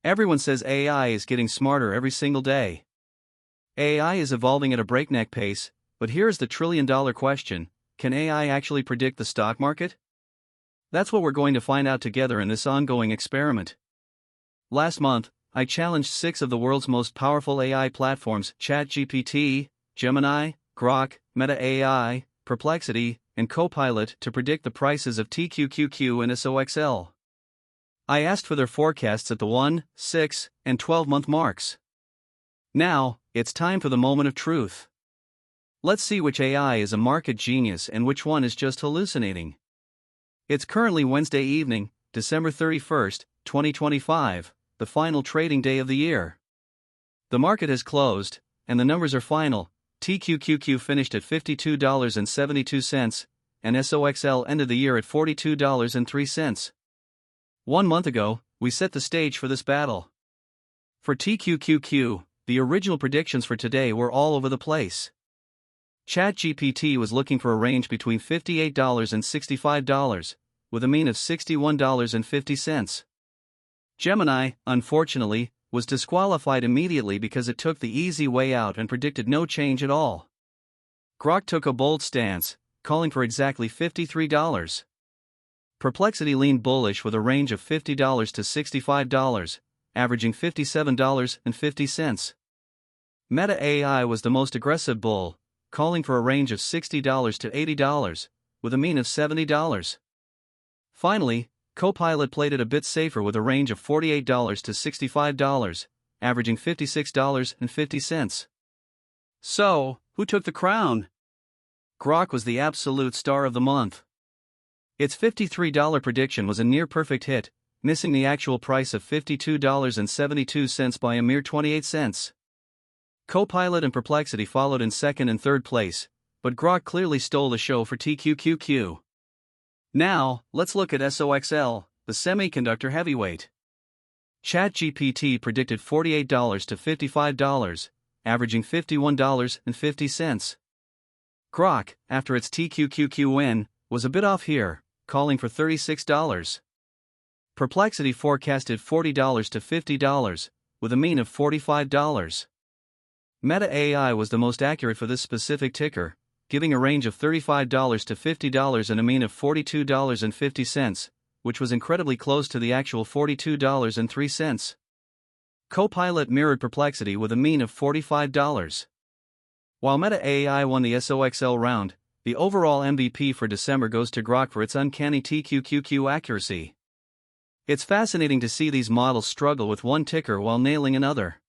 Everyone says AI is getting smarter every single day. AI is evolving at a breakneck pace, but here's the trillion-dollar question: can AI actually predict the stock market? That's what we're going to find out together in this ongoing experiment. Last month, I challenged 6 of the world's most powerful AI platforms: ChatGPT, Gemini, Grok, Meta AI, Perplexity, and Copilot to predict the prices of TQQQ and SOXL. I asked for their forecasts at the 1, 6, and 12-month marks. Now, it's time for the moment of truth. Let's see which AI is a market genius and which one is just hallucinating. It's currently Wednesday evening, December 31st, 2025, the final trading day of the year. The market has closed, and the numbers are final. TQQQ finished at $52.72, and SOXL ended the year at $42.03. 1 month ago, we set the stage for this battle. For TQQQ, the original predictions for today were all over the place. ChatGPT was looking for a range between $58 and $65, with a mean of $61.50. Gemini, unfortunately, was disqualified immediately because it took the easy way out and predicted no change at all. Grok took a bold stance, calling for exactly $53. Perplexity leaned bullish with a range of $50 to $65, averaging $57.50. Meta AI was the most aggressive bull, calling for a range of $60 to $80, with a mean of $70. Finally, Copilot played it a bit safer with a range of $48 to $65, averaging $56.50. So, who took the crown? Grok was the absolute star of the month. Its $53 prediction was a near-perfect hit, missing the actual price of $52.72 by a mere 28 cents. Copilot and Perplexity followed in second and third place, but Grok clearly stole the show for TQQQ. Now, let's look at SOXL, the semiconductor heavyweight. ChatGPT predicted $48 to $55, averaging $51.50. Grok, after its TQQQ win, was a bit off here, calling for $36. Perplexity forecasted $40 to $50, with a mean of $45. Meta AI was the most accurate for this specific ticker, giving a range of $35 to $50 and a mean of $42.50, which was incredibly close to the actual $42.03. Copilot mirrored Perplexity with a mean of $45. While Meta AI won the SOXL round, the overall MVP for December goes to Grok for its uncanny TQQQ accuracy. It's fascinating to see these models struggle with one ticker while nailing another.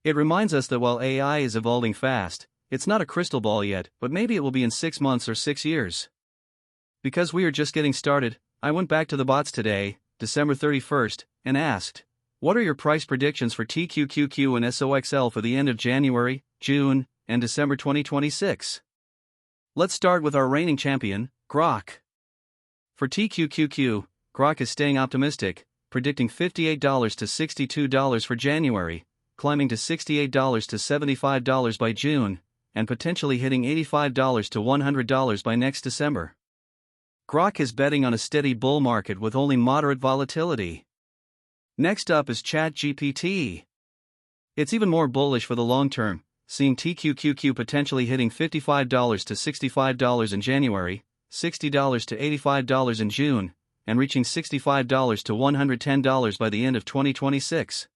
It reminds us that while AI is evolving fast, it's not a crystal ball yet, but maybe it will be in 6 months or 6 years. Because we are just getting started, I went back to the bots today, December 31st, and asked, what are your price predictions for TQQQ and SOXL for the end of January, June, and December 2026? Let's start with our reigning champion, Grok. For TQQQ, Grok is staying optimistic, predicting $58 to $62 for January, climbing to $68 to $75 by June, and potentially hitting $85 to $100 by next December. Grok is betting on a steady bull market with only moderate volatility. Next up is ChatGPT. It's even more bullish for the long term, seeing TQQQ potentially hitting $55 to $65 in January, $60 to $85 in June, and reaching $65 to $110 by the end of 2026.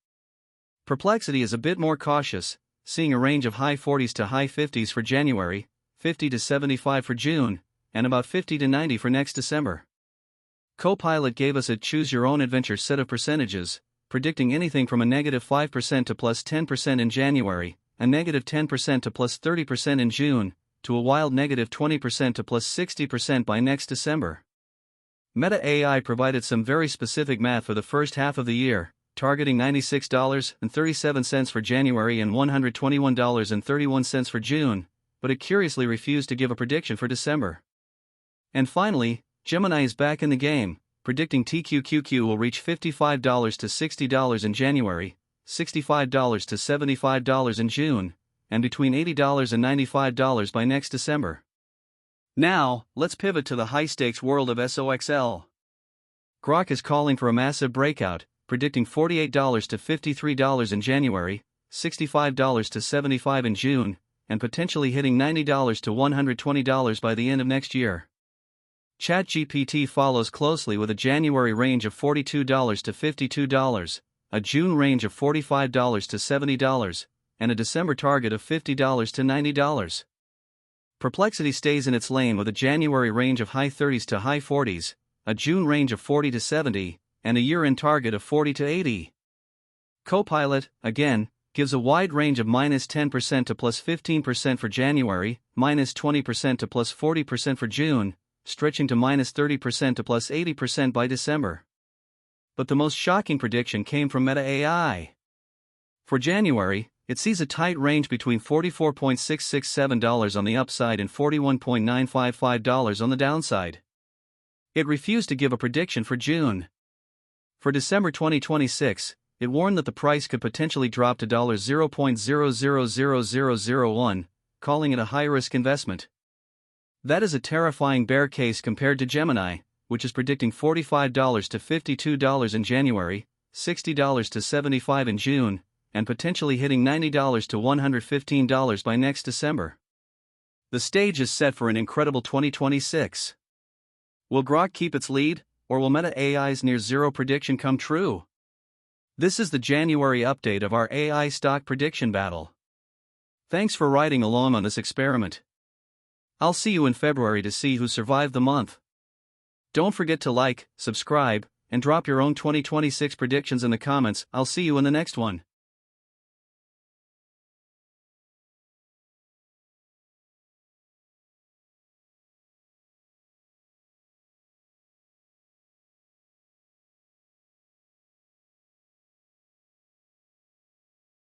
Perplexity is a bit more cautious, seeing a range of high 40s to high 50s for January, 50 to 75 for June, and about 50 to 90 for next December. Copilot gave us a choose-your-own-adventure set of percentages, predicting anything from a negative 5% to plus 10% in January, a negative 10% to plus 30% in June, to a wild negative 20% to plus 60% by next December. Meta AI provided some very specific math for the first half of the year, targeting $96.37 for January and $121.31 for June, but it curiously refused to give a prediction for December. And finally, Gemini is back in the game, predicting TQQQ will reach $55 to $60 in January, $65 to $75 in June, and between $80 and $95 by next December. Now, let's pivot to the high-stakes world of SOXL. Grok is calling for a massive breakout, predicting $48 to $53 in January, $65 to $75 in June, and potentially hitting $90 to $120 by the end of next year. ChatGPT follows closely with a January range of $42 to $52, a June range of $45 to $70, and a December target of $50 to $90. Perplexity stays in its lane with a January range of high 30s to high 40s, a June range of 40 to 70, and a year-end target of 40 to 80. Copilot, again, gives a wide range of -10% to +15% for January, -20% to +40% for June, stretching to -30% to +80% by December. But the most shocking prediction came from Meta AI. For January, it sees a tight range between $44.667 on the upside and $41.955 on the downside. It refused to give a prediction for June. For December 2026, it warned that the price could potentially drop to $0.000001, calling it a high-risk investment. That is a terrifying bear case compared to Gemini, which is predicting $45 to $52 in January, $60 to $75 in June, and potentially hitting $90 to $115 by next December. The stage is set for an incredible 2026. Will Grok keep its lead, or will Meta AI's near-zero prediction come true? This is the January update of our AI stock prediction battle. Thanks for riding along on this experiment. I'll see you in February to see who survived the month. Don't forget to like, subscribe, and drop your own 2026 predictions in the comments. I'll see you in the next one.